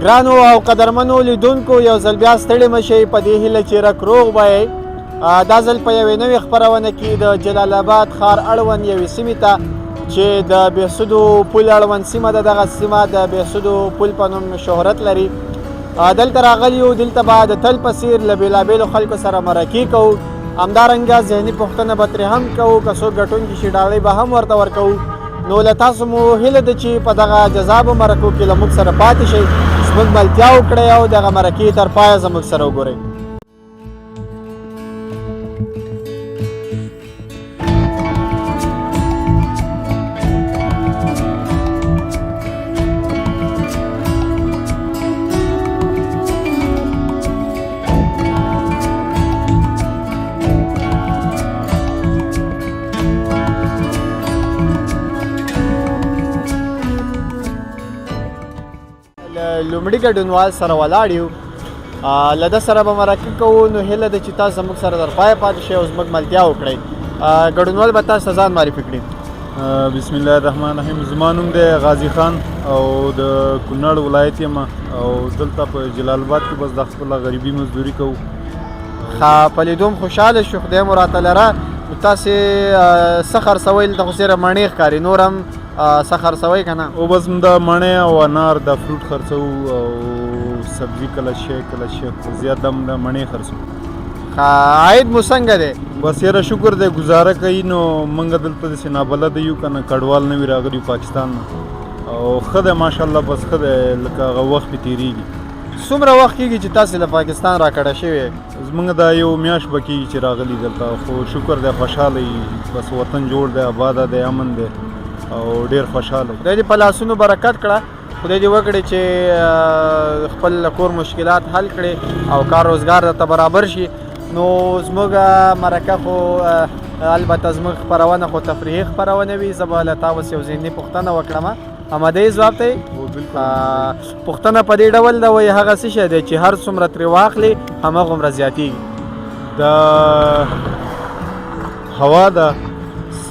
ګرانو او قدرمنو لیدونکو یو ځل بیا ستړي مه شئ په دې هیله چې رک روغ به یې. دا ځل په یوې نوې خپرونه کې د جلال آباد ښار اړوند یوې سیمې ته چې د بهسودو پل اړوند سیمه ده، دغه سیمه د بهسودو پل په نوم شهرت لري. دلته راغلي یو، دلته به د تل په څېر له بېلابېلو خلکو سره مرکې کوو، همدارنګه ذهني پوښتنه به ترې هم کوو، که څوک ګټونکي شي ډالۍ به هم ورته ورکوو. نو له تاسو مو هیله ده چې په دغه جذابو مرکو کې له موږ سره پاتې شئ، زموږ ملتیا وکړئ او دغه مرکې تر پایه زموږ سره وګورئ. لومړي ګډونوال سره ولاړ یو، له ده سره به مرکه کوو. نو هیله ده چې تاسو زموږ سره تر پایه پاتې شئ او زموږ ملتیا وکړئ. ګډونوال به تاسو ته ځان معرفي کړي. بسم الله الرحمن الرحیم. زما نوم دی غازي خان او د کونړ ولایت یم او دلته په جلال آباد کې بس د خپله غریبي مزدوري کوو. په لیدوم خوشحاله شو، خدای مو راته لره. تاسې څه خرڅوئ؟ دلته خو صرف مڼې ښکاري، نور هم څه خرڅوئ که نه؟ او بس د مڼې او انار د فروټ خرڅوو او سبزي کله شی کله شی، زیات هم د مڼې خرڅوو. عاید مو څنګه دی؟ بس یاره شکر دی، ګزاره کوي. نو موږ دلته داسې نابلده یو که نه، کډوال نه وي راغلي پاکستان نه، او ښه دی ماشاءالله. بس ښه دی، لکه هغه وخت پې تېرېږي. څومره وخت کېږي چې تاسې له پاکستان راکډه شوې؟ زموږ دا یو میاشت به کېږي چې راغلي دلته، خو شکر دی خوشحاله یي. بس وطن جوړ دی، آباده دی، امن دی او ډېر خوشحاله. خدای دې په لاسونو برکت کړه، خدای دې وکړي چې خپل کور مشکلات حل کړي او کار روزګار درته برابر شي. نو زموږ مرکه خو البته زموږ خپرونه خو تفریحي خپرونه وي. زه به له تا اوس یو ذهني پوښتنه وکړم، اماده یې ځواب ته یې؟ پوښتنه په دې ډول ده، وایي هغه څه شی دی چې هر څومره ترې واخلې هماغومره زیاتېږي؟ دا هوا ده،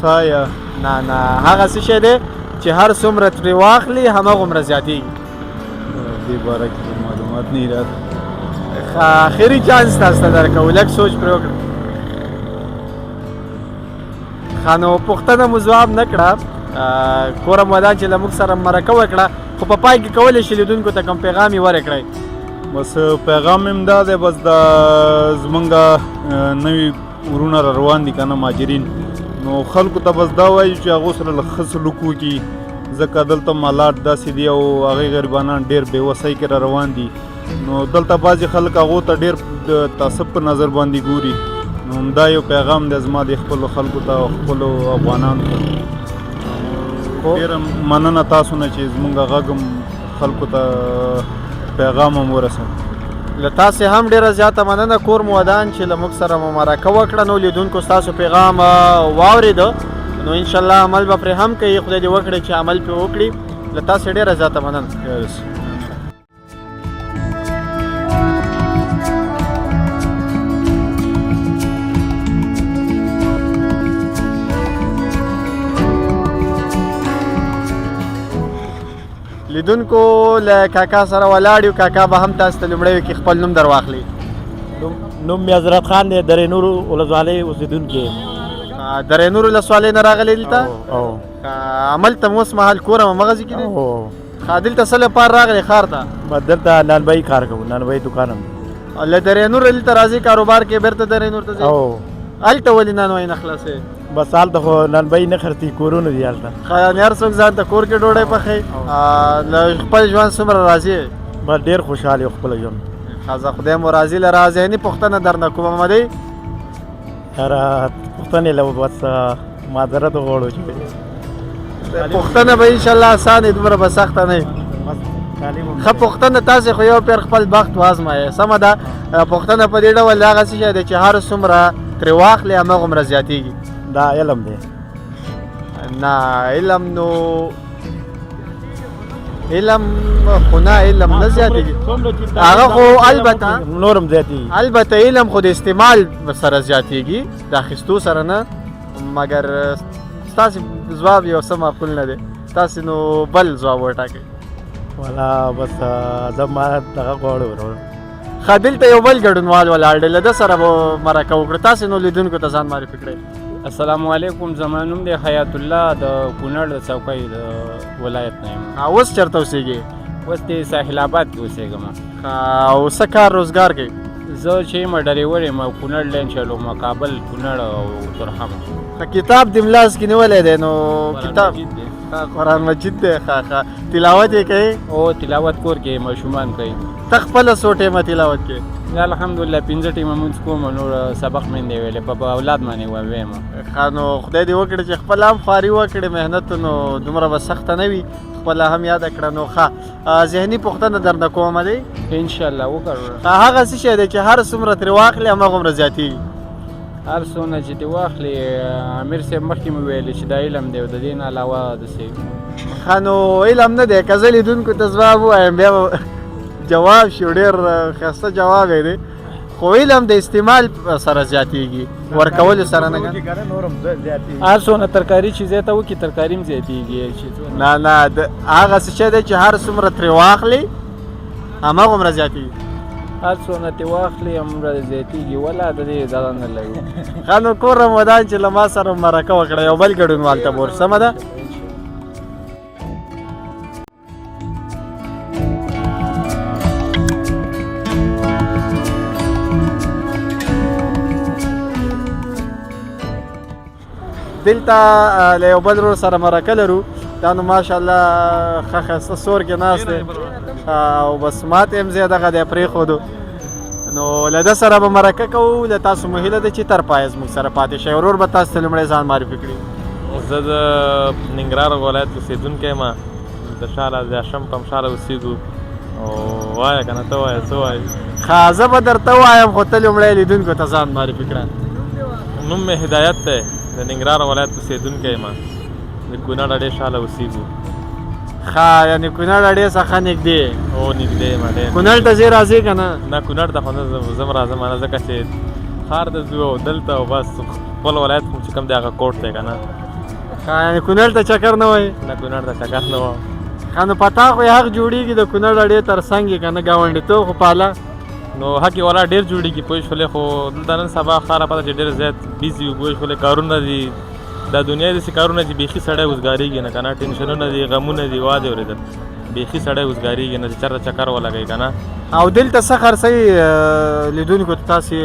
سایه؟ نه نه، هغه څه شی دی چې هر څومره ترې واخلې هماغومره زیاتېږي. دې باره کې معلومات نه راته. آخري چانس تاسو ته درکوو، لږ سوچ پرې وکړه. ښه نو پوښتنه مو ځواب نه کړه، کوره مو دا چې له موږ سره مرکه وکړه، خو په پای کې کولی شي لیدونکو ته کوم پیغام یې ورکړئ؟ بس پیغام یم دا دی، بس دا زمونږ نوي ورونه را روان دي که نه مهاجرین، نو خلکو ته بس دا وایو چې هغو سره لږ ښه سلوک وکړي، ځکه دلته مالات داسې دي او هغې غریبانان ډېر بېوسۍ کې را روان دي. نو دلته بعضې خلک هغو ته ډېر د تعصب په نظر باندې ګوري. نو همدا یو پیغام دی زما د خپلو خلکو ته او خپلو افغانانو ته. ډېره مننه تاسو نه چې زمونږ غږ هم خلکو ته پیغام هم ورسوي. له تاسې هم ډېره زیاته مننه کور مو ودان چې له موږ سره مو مرکه وکړه. نو لیدونکو ستاسو پیغام واورېده، نو انشاءالله عمل به پرې هم کوي. خدای دې وکړي چې عمل پرې وکړي. له تاسې ډېره زیاته مننه. لیدونکو له کاکا سره ولاړ یو، کاکا به هم تاسو ته لومړی کې خپل نوم در واخلي. نوم مې حضرت خان دی، درې نور ولسوالۍ اوسېدونکی یم. درې نور ولسوالۍ نه راغلی دلته؟ هملته مو اوس مهال کور همغسې کې دی؟ دلته څه لپاره راغلی ښار ته؟ دلته نانبایي کار کوو، نانبایي دکان هم. له درې نور دلته راځي کاروبار کې بېرته درې نور ته ځئ؟ هلته ولې نانوایي نه خلاصوې؟ بس هلته خو نانبایي نه خرڅي، کورونه دي هلته. یعنې هر څوک ځان ته کور کې ډوډۍ پخوي. له خپل ژوند څومره راضي یې؟ بس ډېر خوشحال یم خپل ژوند. ښه خدای مو راضي لره. ذهني پوښتنه درنه کوم امدی؟ یاره پوښتنې له بس معذرت وغواړو چې پوښتنه به انشاءالله اسانه وي، دومره به سخته نه وي. ښه پوښتنه تاسې خو یو پیر خپل بخت وازمایئ. سمه ده، پوښتنه په دې ډول هغه څه شی دی چې هر څومره ترې واخلې هماغومره زیاتېږي. دا علم دی؟ نه علم، نو علم خو نه، علم نه زیاتېږي هغه خو البته نور هم زیاتېږي. البته علم خو د استعمال سره زیاتېږي، د اخیستو سره نه. مګر ستاسې ځواب یو څه معقول نه دی. تاسې نو بل ځواب وټاکئ. والا بس زه ما دغه غواړم ورور ښه دلته یو بل ګډونوال ولاړ دی له ده سره به مرکه وکړو تاسې نو لیدونکو ته ځان معرفي کړئ السلام علیکم زما نوم دی حیات الله د کونړ د څوکۍ د ولایت نه یم اوس چېرته اوسېږي اوس دې ساحل آباد کې اوسېږم او څه کار روزګار کوي زه چې یم ډریور یم او کونړ لین چلوم کابل کونړ او ترخم کتاب دې ملاس کې نیولی دی نو کتاب قرآن مجید دی. قرآن مجید دی تلاوت یې کوي او تلاوت کور کې ماشومان کوي ته خپله څو ټیمه تلاوت کوي الحمدلله 15 ټیمه مونځ کوم نور سبق مې دی ویلې په اولاد باندې ویم ښه نو خدای دې وکړي چې خپله هم خواري وکړې محنت نو دومره به سخته نه وي خپله هم یاده کړه نو ښه ذهني پوښتنه درنه کومه دی انشاءالله وکړو هغه څه شی دی چې هر څومره ترې واخلې هماغومره زیاتېږي هر څونه چې دې واخلې امیر صاحب مخکې مې ویلې چې دا علم دی او د دې نه علاوه داسې ښه نو علم نه دی که زه لیدونکو ته ځواب ووایم بیا به جواب شي ډېر ښایسته جواب یې دی خو علم د استعمال سره زیاتېږي ورکولو سره نه هر څونه ترکاري چې زیاته وکړي ترکاري هم زیاتېږي نه نه هغه څه شی دی چې هر څومره ترې واخلې هماغومره زیاتېږي هر څونه ترې واخلې همومره زیاتېږي ولا د دې دغه نه لري ښه نو کور رمضان چې له ما سره مرکه وکړه یو بل ګډونوال ته بور سمه ده دلته له یو بل ورور سره مرکه لرو دا نو ماشاءالله ښه ښایسته سور کې ناست دی او بس ماته هم زه دغه دی پرېښودو نو له ده سره به مرکه کوو له تاسو مو هیله ده چې تر پایه زموږ سره پاتې شئ ورور به تاسو ته لومړی ځان معرفي کړي زه د ننګرهار ولایت اوسېدونکی یم د شاله د اشم په شاله اوسېږو او وایه که نه ته وایه څه وایې ښه زه به درته ووایم خو ته لومړی لیدونکو ته ځان معرفي کړه نوم مې هدایت دی د ننګرهار ولایت اوسېدونکی یم د کونړ اډې شاله اوسېږو ښه یعنې کونړ اډې څخه نږدې او نږدې یم ډېر کونړ ته ځې راځې که نه نه کونړ ته خو نه زه هم راځم نه ځکه چې ښار ته ځو او دلته او بس خپل ولایت کوم چې کوم دی هغه کوټ دی که نه ښه یعنې کونړ ته چکر نه وایې نه کونړ ته چکر نه وم ښه نو پتا خو یې حق جوړېږي د کونړ اډې تر څنګ یې که نه ګاونډیتوب خو پاله نو حق یې والا ډېر جوړېږي پوه شولې خو دلته نن سبا ښاره پته چې ډېر زیات بیزي وي پوه شولې کارونه دي دا دنیا داسې کارونه چې بیخي سړی اوسګارېږي نه که نه ټینشنونه دي غمونه دي وا دې اورېدل بیخي سړی اوسګارېږي نه چې چېرته چکر ولګوي که نه او دلته څه خرڅوي لیدونکو ته تاسې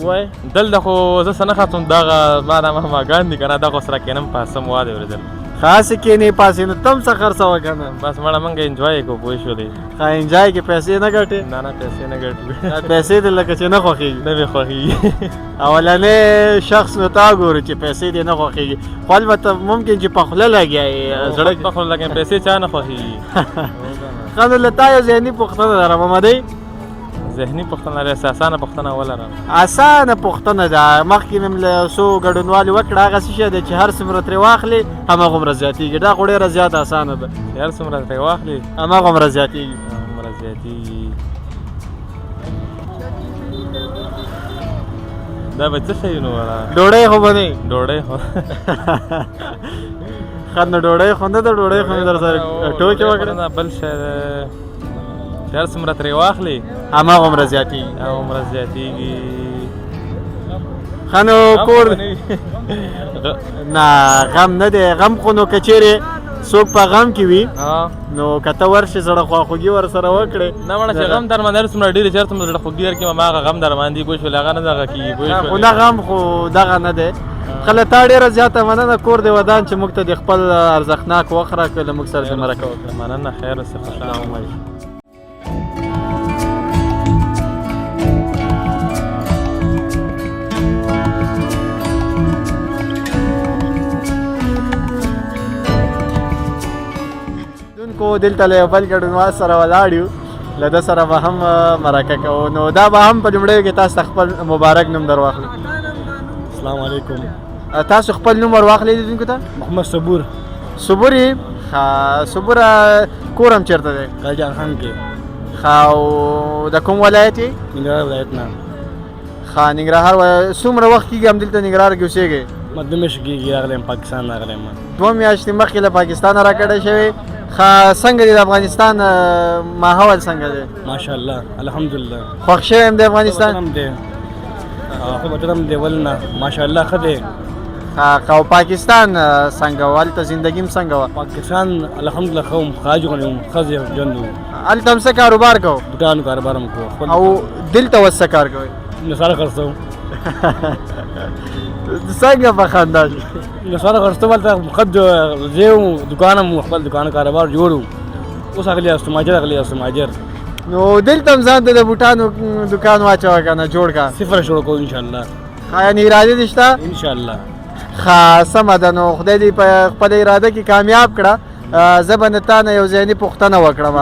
ووایئ دلته خو زه څه نه خرڅوم دغه ما دا ماهماګان دي که نه دغه سره کښېنم پاسم وا دې اورېدل خاصې کښېنې پاسې نو ته هم څه خرڅوه که نه بس مړه موږ انجوای کوو پوه شولې ښه انجای کې پیسې نه ګټې نه نه پیسې نه ګټو پیسې دې لکه چې نه خوښېږي نه مې خوښېږي اولنی شخص نو تا ګورو چې پیسې دې نه خوښېږي خو البته ممکن چې په خوله لګیایې زړه په خو لکه پیسې چا نه خوښېږي ښه نو له تا یو ذهني پوښتنه لرم محمدی ذهني پوښتنه لري اساسانه پوښتنه ولرم اسانه پوښتنه ده مخکې مې له څو ګډونوالو وکړه هغه څه شی دی چې هر څومره ترې واخلې هماغومره زیاتېږي دا خو ډېره زیاته اسانه ده چې هر څومره ترې واخلې هماغومره زیاتېږي هغومره زیاتېږي دا به څه شی نو ډوډۍ خو به نه ډوډۍ خو ښه نو ډوډۍ خو نه ده ډوډۍ خو مې در سره ټوکې وکړې بل شی دی چې هر څومره ترې واخلې هماغومره زیاتېږي هغومره زیاتېږي ښه نو کور نه غم نه دی غم خو نو که چیرې څوک په غم کې وي نو که ته ورشې زړه خواخوږي ورسره وکړې نه مړه چې غم درماندې هر څومره ډېرې چې هر څومره زړه خوږي درکړي هماغه غم درماندي پوه شولې هغه نه دغه کېږي پوه خو شولې دا غم خو دغه نه دی ښه له تا ډېره زیاته مننه کور دې ودان چې موږ ته د خپل ارزښتناک وخت راکړې له موږ سره دې مرکه وکړه مننه خیر اوسې خوشحاله عمر کو دلته له یو بل ګډونوال سره ولاړ یو له ده سره به هم مرکه کوو نو دا به هم په لومړیو کې تاسو ته خپل مبارک نوم در واخلو السلام علیکم تاسو خپل نوم ور واخلئ لیدونکو ته محمد صبور صبور یې صبوره کور هم چېرته دی قاجار خان کې ښه او د کوم ولایت یې ننګرهار ولایت نه ښه ننګرهار څومره وخت کېږي همدلته ننګرهار کې اوسېږئ ما 2 میاشتې کېږي راغلی یم پاکستان راغلی یم 2 میاشتې مخکې له پاکستانه راکډه شوې څنګه دی د افغانستان ماحول څنګه دی؟ ماشاءالله الحمدلله. خوښ شوی یم د افغانستان؟ وطن دی خو وطن دی ولنه ماشاءالله ښه دی. او پاکستان څنګه و؟ هلته زندګي هم څنګه وه؟ پاکستان الحمدلله ښه وم، ښه ژوند وم، ښه ژوند وم. هلته هم څه کاروبار کوو؟ بوټانو کاروبار هم کوو. او دلته اوس څه کار کوئ؟ نصاره خرڅوم. څنګه په خندا شو؟ نصاره خرڅوم هلته ښه ځای وم، دوکان هم خپل دوکان کاروبار جوړ وم. اوس اغلی یاستم مهاجر اغلی یاستم مهاجر. نو دلته هم ځان ته د بوټانو دوکان واچوه که نه جوړ که؟ صفر شروع کوو انشاءالله. یعنې اراده دې شته؟ انشاءالله. ښه سمه ده. نو خدای دې په خپله اراده کې کامیاب کړه. زه به نه تا نه یو ذهني پوښتنه وکړم.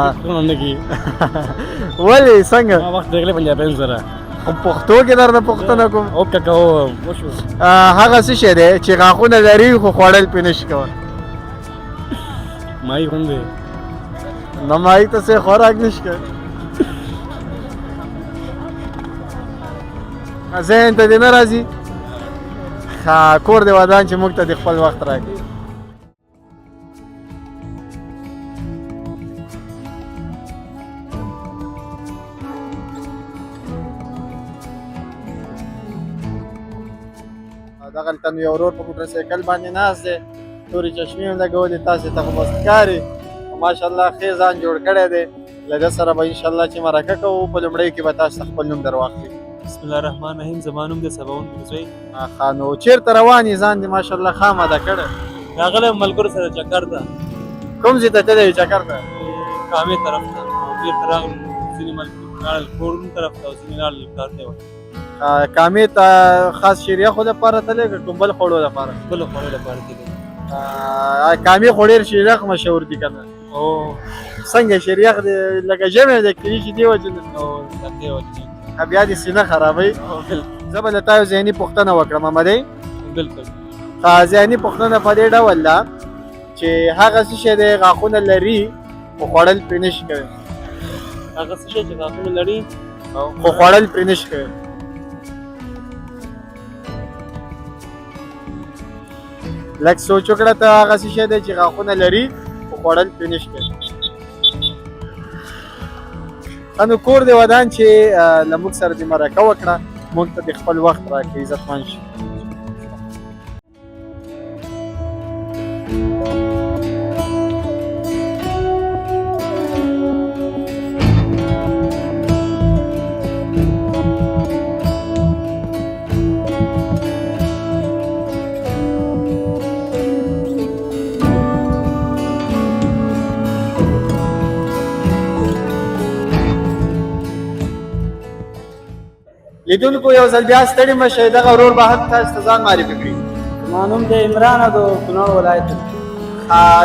نه کېږي. ولې څنګه؟ ما وخت دیکھلی پنجابیانو سره. خو پښتو کې درنه پوښتنه کوم. اوکه کوو وشو. هغه څه شی دی چې غاښونه لري خو خوړل پرې نشي کولی؟ ماهی خوند دی. نه ماهي ته څه خوراک نشي کولی. ذهن ته دې نه راځي؟ ښه کور دې ودان چې موږ ته دې خپل وخت راکړي. دغلته نو یو ورور په موټر سایکل باندې ناست دی، تورې چشمې هم لګولې، تاسې ته خو بس ښکاري. ماشاءالله ښې ځان جوړ کړی دی. له ده سره به انشاءالله چې مرکه کوو، په لومړۍ کې به تاسو ته خپل نوم در واخلي. بسم الله الرحمن الرحیم. زما نوم دی سباون زوی. ښه نو چېرته روان یې؟ ځان دې ماشاءالله ښه اماده کړی. راغلی یم ملګرو سره چکر ته، کوم ځای ته تللی یې چکر ته؟ کامې طرف ته، او بېرته راغلم. ځینې ملګري لاړل کورونو طرف ته او ځینې لاړل کار ته یې وکړ. کامې ته خاص شیریخو لپاره تللی که کوم بل خوړو لپاره؟ بلو خوړو لپاره تللی. کامې خو ډېر شیریخ مشهور دي که نه؟ او څنګه شیریخ دی لکه ژمی دی کېدای شي دې وجې نه؟ او دې وجې بیا دې سینه خرابوي. زه به له تا یو ذهني پوښتنه وکړم احمدی. بلکل. ذهني پوښتنه په دې ډول ده چې هغه څه شی دی غاښونه لري خو خوړل پرې نشي کوی؟ هغه څه شی چې غاښونه لري خو خوړل پرې نشي کوی؟ لږ سوچ وکړه ته هغه څه شی دی چې غاښونه لري خو خوړل پرې نشي کوی. نو کور دې ودان چې له موږ سره دې مرکه وکړه، موږ ته دې خپل وخت راکړي. عزتمند شي. لیدونکو یو ځل بیا ستړي مه شئ، دغه ورور به هم تاسو ته ځان معرفي کړي. زما نوم دی عمران د کونړ ولایت.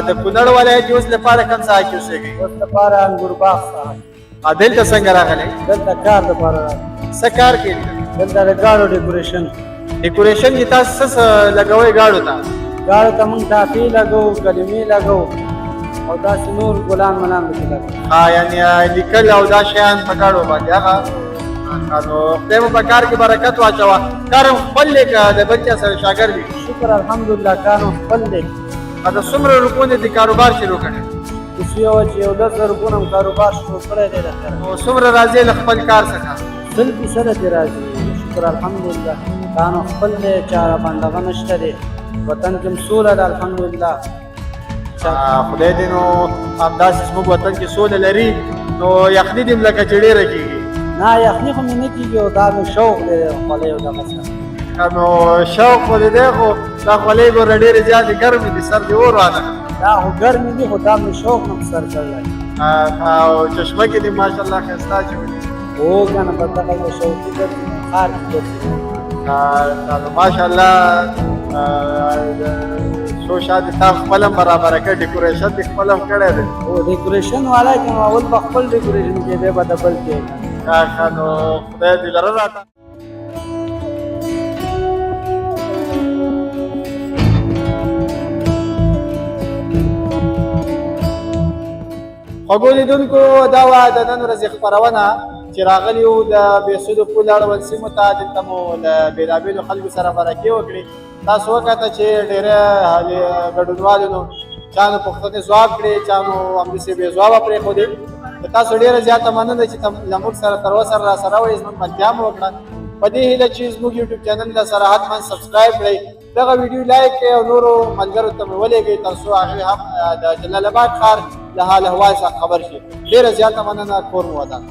د کونړ ولایت اوس لپاره کوم ځای کې اوسېږئ؟ اوس لپاره انګور باغ څخه. دلته څنګه راغلی؟ دلته کار لپاره راغلی. څه کار کوي؟ دلته د ګاډو ډیکوریشن. ډیکوریشن کې تاسو څه لګوئ ګاډو ته؟ ګاډو ته موږ ټاپې لګوو، کلمې لګوو او داسې نور ګلان منان پکې لګوو. یعنې لیکل او دا شیان په ګاډو باندې. هغه نو خدای مو په کار کې برکت واچوه. کار هم خپل دی که د بل چا سره شاګرد وي؟ شکر الحمدلله کار هم خپل دی. د څومره روپونو دې کاروبار شروع کړی؟ اوس یو چې 10,000 روپونه هم کاروبار شروع کړی دی. نو څومره راځي له خپل کار څخه؟ 100% دې راځي. شکر الحمدلله کار هم خپل دی، چاره بندغه نشته دی. وطن کې هم سوله ده الحمدلله. خدای دې نو همداسې زموږ وطن کې سوله لري، نو یخني دې هم لکه چې ډېره کېږي. نه یخني خو مې نه کېږي، او دا مې شوق دی خولۍ او دغه څه. نو شوق خو دې دی، خو دا خولۍ ګوره ډېرې زیاتې ګرمې دي، سر دې اور وانه. دا خو ګرمې دي، خو دا مې شوق نه سر کړی. او چشمه کې دې ماشاءالله ښایسته اچولي. هو که نه په دغه یو شوقي ګرځي، ښار کې ګرځي. نو ماشاءالله څو شاته تا خپل هم برابره کړ، ډیکوریشن دې خپل هم کړی دی. او ډیکوریشن والا چې اول به خپل ډیکوریشن کېدی، به د بل کې. نو خدای دې لره راته. خوږو لیدونکو دا وه د نن ورځې خپرونه چې راغلي وو د بېسودو پل اړوند سیمو ته. دلته مو له بېلابېلو خلکو سره مرکې وکړې. تاسو وکته چې ډېره ګډونوالو نو چا نو پوښتنې ځواب کړې، چا نو همداسې بې ځوابه پرېښودې. د تاسو ډېره زیاته مننه چې له موږ سره تر اوسه را سره وئ، زموږ ملتیا مو وکړه. په دې هیله چې زموږ یوټیوب چینل له سره حتما سبسکرایب کړئ، دغه ویډیو لایک کړئ او نورو ملګرو ته مې ولېږئ تر څو هغوی هم د جلال آباد ښار له حال احوال څخه خبر شي. ډېره زیاته مننه، کور مو ودان.